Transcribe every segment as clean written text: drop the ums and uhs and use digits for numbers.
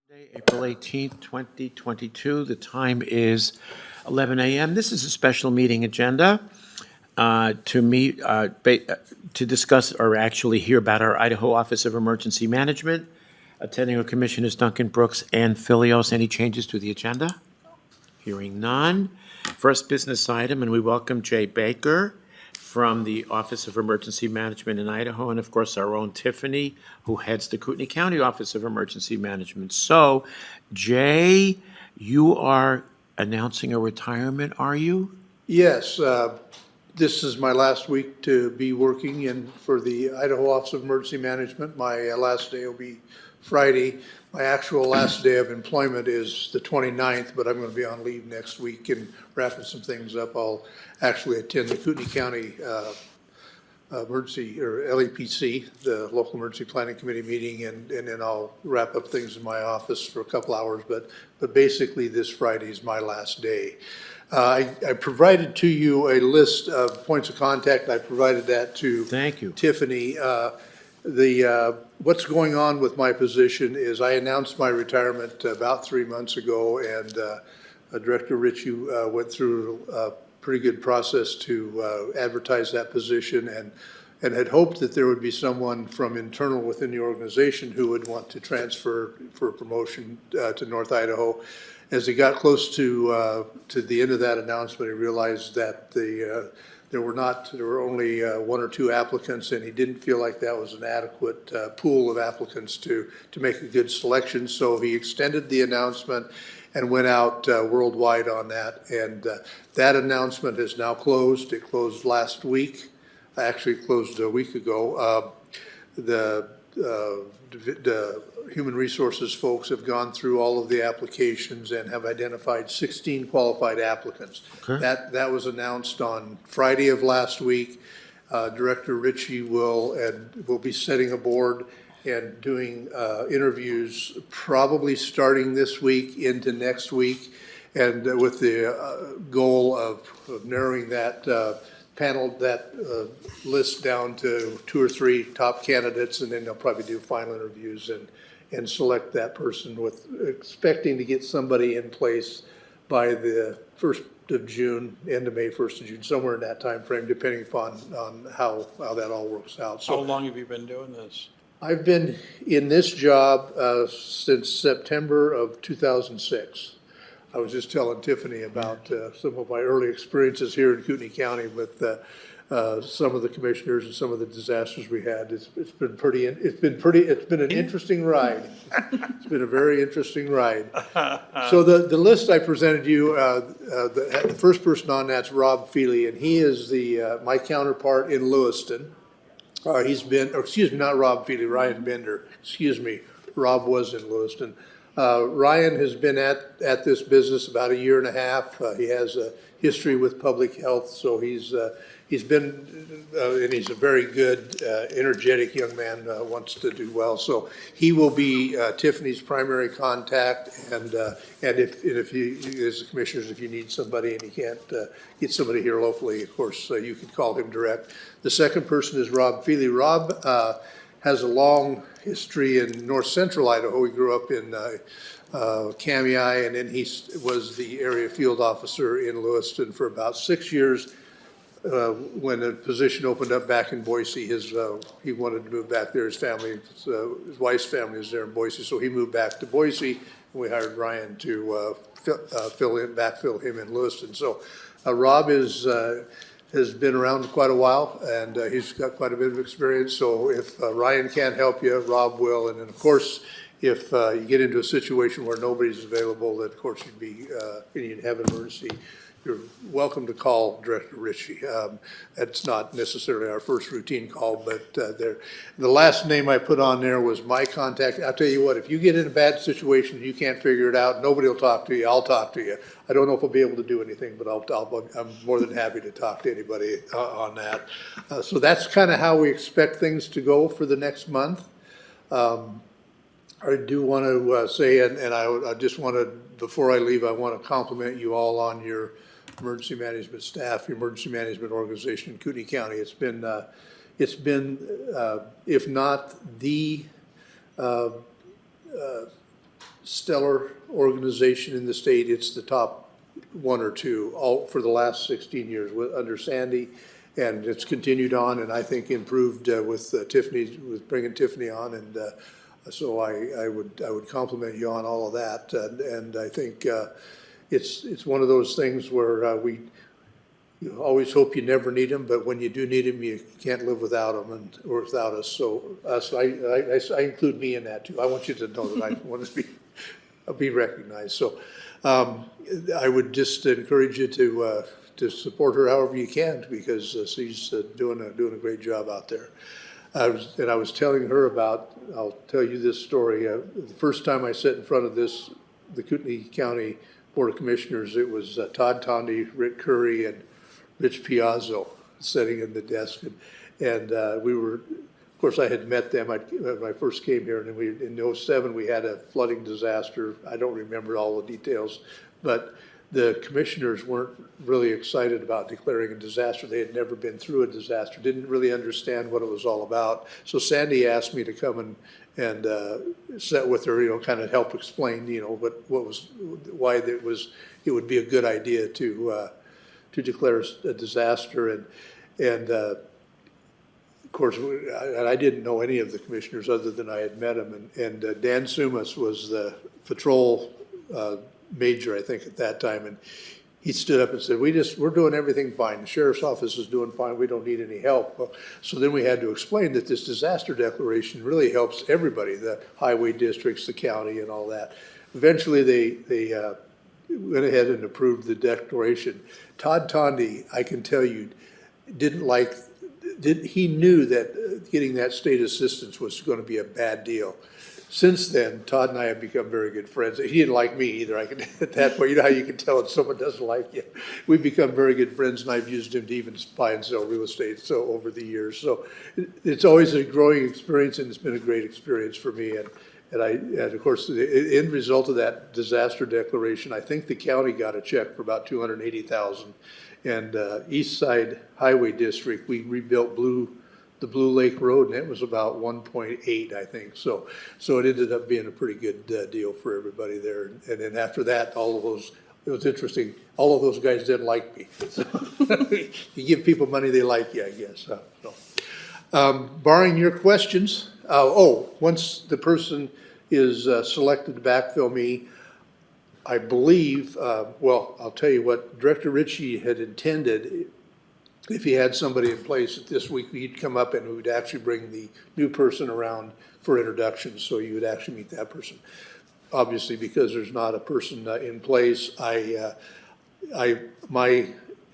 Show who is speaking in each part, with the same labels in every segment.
Speaker 1: Monday, April 18th, 2022. The time is 11 a.m. This is a special meeting agenda to discuss or actually hear about our Idaho Office of Emergency Management. Attending our commission is Duncan Brooks and Filios. Any changes to the agenda? Hearing none. First business item, and we welcome Jay Baker from the Office of Emergency Management in Idaho, and of course our own Tiffany, who heads the Kootenai County Office of Emergency Management. So, Jay, you are announcing a retirement, are you?
Speaker 2: Yes, this is my last week to be working for the Idaho Office of Emergency Management. My last day will be Friday. My actual last day of employment is the 29th, but I'm going to be on leave next week and wrapping some things up. I'll actually attend the Kootenai County Emergency, or LEPC, the Local Emergency Planning Committee meeting, and then I'll wrap up things in my office for a couple hours. But basically, this Friday is my last day. I provided to you a list of points of contact. I provided that to
Speaker 1: Thank you.
Speaker 2: Tiffany. What's going on with my position is I announced my retirement about 3 months ago, and Director Ritchie went through a pretty good process to advertise that position, and had hoped that there would be someone from internal within the organization who would want to transfer for promotion to North Idaho. As he got close to the end of that announcement, he realized that there were only one or two applicants, and he didn't feel like that was an adequate pool of applicants to make a good selection. So he extended the announcement and went out worldwide on that. And that announcement is now closed. It closed last week. Actually, it closed a week ago. The human resources folks have gone through all of the applications and have identified 16 qualified applicants.
Speaker 1: Okay.
Speaker 2: That was announced on Friday of last week. Director Ritchie will be setting a board and doing interviews probably starting this week into next week, and with the goal of narrowing that list down to 2 or 3 top candidates, and then they'll probably do final interviews and select that person, with expecting to get somebody in place by the 1st of June, end of May, 1st of June, somewhere in that time frame, depending upon how that all works out. So
Speaker 3: how long have you been doing this?
Speaker 2: I've been in this job since September of 2006. I was just telling Tiffany about some of my early experiences here in Kootenai County with some of the commissioners and some of the disasters we had. It's been an interesting ride. It's been a very interesting ride. So the list I presented you, the first person on that's Rob Feely, and he is my counterpart in Lewiston. Not Rob Feely, Ryan Bender. Excuse me, Rob was in Lewiston. Ryan has been at this business about 1.5 years. He has a history with public health, so he's been, and he's a very good, energetic young man, wants to do well. So he will be Tiffany's primary contact, and if you, as the commissioners, if you need somebody and you can't get somebody here locally, of course, you can call him direct. The second person is Rob Feely. Rob has a long history in north central Idaho. He grew up in Kootenai, and then he was the area field officer in Lewiston for about 6 years. When the position opened up back in Boise, he wanted to move back there. His family, his wife's family is there in Boise, so he moved back to Boise, and we hired Ryan to backfill him in Lewiston. So Rob has been around quite a while, and he's got quite a bit of experience. So if Ryan can't help you, Rob will. And then, of course, if you get into a situation where nobody's available, then of course you'd have an emergency, you're welcome to call Director Ritchie. That's not necessarily our first routine call, but the last name I put on there was my contact. I'll tell you what, if you get in a bad situation and you can't figure it out, nobody will talk to you, I'll talk to you. I don't know if I'll be able to do anything, but I'm more than happy to talk to anybody on that. So that's kind of how we expect things to go for the next month. I do want to say, and I just want to, before I leave, I want to compliment you all on your emergency management staff, your emergency management organization in Kootenai County. It's been, if not the stellar organization in the state. It's the top one or two all for the last 16 years under Sandy, and it's continued on, and I think improved with Tiffany, with bringing Tiffany on, and so I would compliment you on all of that, and I think it's one of those things where you always hope you never need them, but when you do need them, you can't live without them or without us. So I include me in that too. I want you to know that I want to be recognized. So I would just encourage you to support her however you can, because she's doing a great job out there. I was telling her about, I'll tell you this story. The first time I sat in front of the Kootenai County Board of Commissioners, it was Todd Tondy, Rick Curry, and Rich Piazzo sitting in the desk. And we were, of course, I had met them when I first came here, and then in 07, we had a flooding disaster. I don't remember all the details, but the commissioners weren't really excited about declaring a disaster. They had never been through a disaster, didn't really understand what it was all about. So Sandy asked me to come and sit with her, kind of help explain, why it would be a good idea to declare a disaster. And of course, I didn't know any of the commissioners other than I had met them. And Dan Sumas was the patrol major, I think, at that time. And he stood up and said, we're doing everything fine. The sheriff's office is doing fine. We don't need any help. Well, so then we had to explain that this disaster declaration really helps everybody, the highway districts, the county, and all that. Eventually, they went ahead and approved the declaration. Todd Tondy, I can tell you, he knew that getting that state assistance was going to be a bad deal. Since then, Todd and I have become very good friends. He didn't like me either. I can at that point, you know how you can tell when someone doesn't like you. We've become very good friends, and I've used him to even buy and sell real estate over the years. So it's always a growing experience, and it's been a great experience for me. And of course, the end result of that disaster declaration, I think the county got a check for about $280,000. And East Side Highway District, we rebuilt the Blue Lake Road, and it was about 1.8, I think. So it ended up being a pretty good deal for everybody there. And then after that, it was interesting, all of those guys didn't like me. So you give people money, they like you, I guess. Barring your questions, once the person is selected to backfill me, I believe, I'll tell you what, Director Ritchie had intended, if he had somebody in place this week, he'd come up and we would actually bring the new person around for introductions, so you would actually meet that person. Obviously, because there's not a person in place, my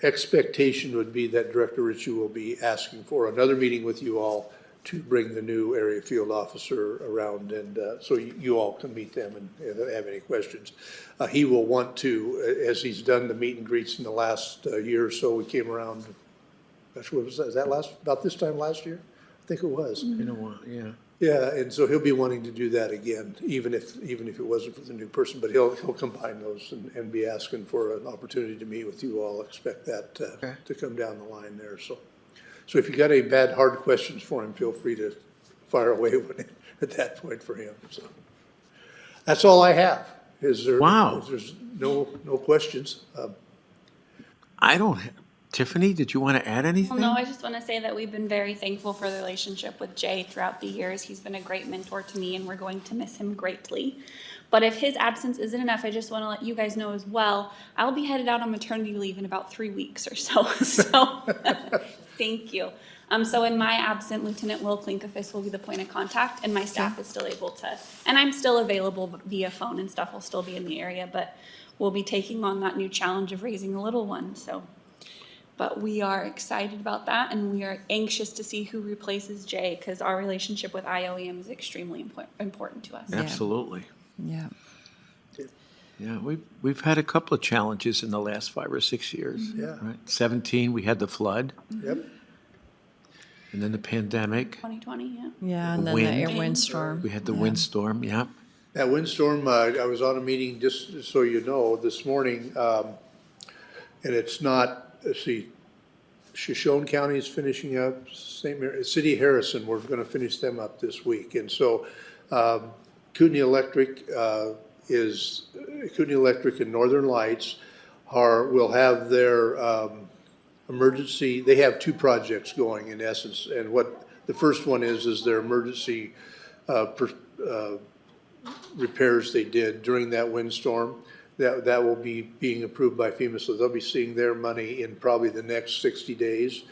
Speaker 2: expectation would be that Director Ritchie will be asking for another meeting with you all to bring the new area field officer around, and so you all can meet them and have any questions. He will want to, as he's done the meet and greets in the last year or so. We came around, gosh, what was that? Is that about this time last year? I think it was.
Speaker 1: Been a while, yeah.
Speaker 2: Yeah, and so he'll be wanting to do that again, even if it wasn't for the new person, but he'll combine those and be asking for an opportunity to meet with you all. Expect that to come down the line there. So if you got any bad, hard questions for him, feel free to fire away at that point for him. So that's all I have.
Speaker 1: Wow.
Speaker 2: There's no questions.
Speaker 1: Tiffany, did you want to add anything?
Speaker 3: Well, no, I just want to say that we've been very thankful for the relationship with Jay throughout the years. He's been a great mentor to me, and we're going to miss him greatly. But if his absence isn't enough, I just want to let you guys know as well, I'll be headed out on maternity leave in about 3 weeks or so. So thank you. So in my absence, Lieutenant Will Klinkafis will be the point of contact, and my staff is still able to, and I'm still available via phone and stuff. I'll still be in the area, but we'll be taking on that new challenge of raising a little one. But we are excited about that, and we are anxious to see who replaces Jay, because our relationship with IOEM is extremely important to us.
Speaker 1: Absolutely.
Speaker 4: Yeah.
Speaker 1: Yeah, we've had a couple of challenges in the last 5 or 6 years.
Speaker 2: Yeah.
Speaker 1: Right? 17, we had the flood,
Speaker 2: Yep.
Speaker 1: and then the pandemic.
Speaker 3: 2020, yeah.
Speaker 4: Yeah, and then
Speaker 1: Wind.
Speaker 4: the air windstorm.
Speaker 1: We had the windstorm, yeah.
Speaker 2: That windstorm, I was on a meeting, just so you know, this morning, and it's not, let's see, Shoshone County is finishing up, St. Mary, City Harrison, we're going to finish them up this week. And so Kootenai Electric is Kootenai Electric and Northern Lights will have their emergency, they have two projects going in essence. And what the first one is their emergency repairs they did during that windstorm. That will be being approved by FEMA, so they'll be seeing their money in probably the next 60 days.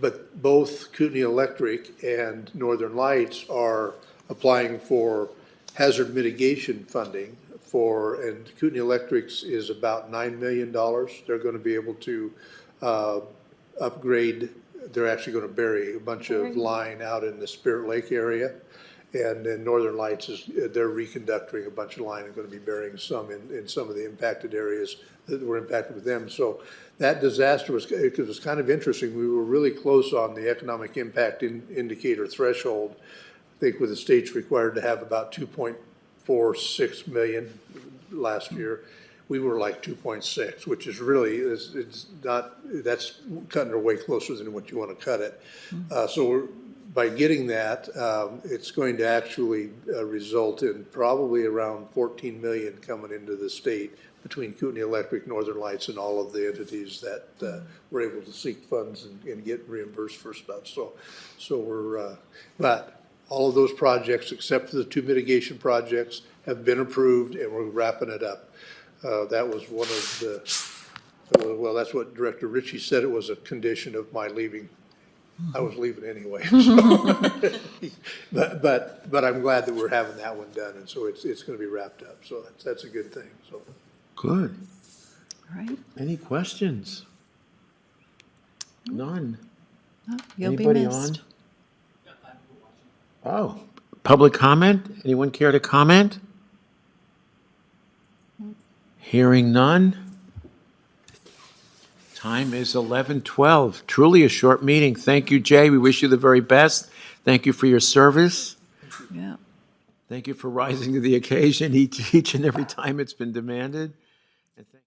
Speaker 2: But both Kootenai Electric and Northern Lights are applying for hazard mitigation funding and Kootenai Electric's is about $9 million. They're going to be able to upgrade, they're actually going to bury a bunch of line out in the Spirit Lake area. And then Northern Lights they're reconductoring a bunch of line and going to be burying some in some of the impacted areas that were impacted with them. So that disaster it was kind of interesting. We were really close on the economic impact indicator threshold. I think with the states required to have about 2.46 million last year. We were like 2.6, which is really, it's not, that's cutting our way closer than what you want to cut it. So by getting that, it's going to actually result in probably around 14 million coming into the state between Kootenai Electric, Northern Lights, and all of the entities that were able to seek funds and get reimbursed for stuff. So we're, but all of those projects, except for the two mitigation projects, have been approved, and we're wrapping it up. That was one of the, well, that's what Director Ritchie said. It was a condition of my leaving. I was leaving anyway. So. but I'm glad that we're having that one done, and so it's going to be wrapped up. So that's a good thing. So
Speaker 1: Good.
Speaker 4: All right.
Speaker 1: Any questions? None.
Speaker 4: Oh, you'll
Speaker 1: Anybody
Speaker 4: be missed.
Speaker 1: on? Oh, public comment? Anyone care to comment? Hearing none. Time is 11:12. Truly a short meeting. Thank you, Jay. We wish you the very best. Thank you for your service.
Speaker 4: Yeah.
Speaker 1: Thank you for rising to the occasion each and every time it's been demanded. And thank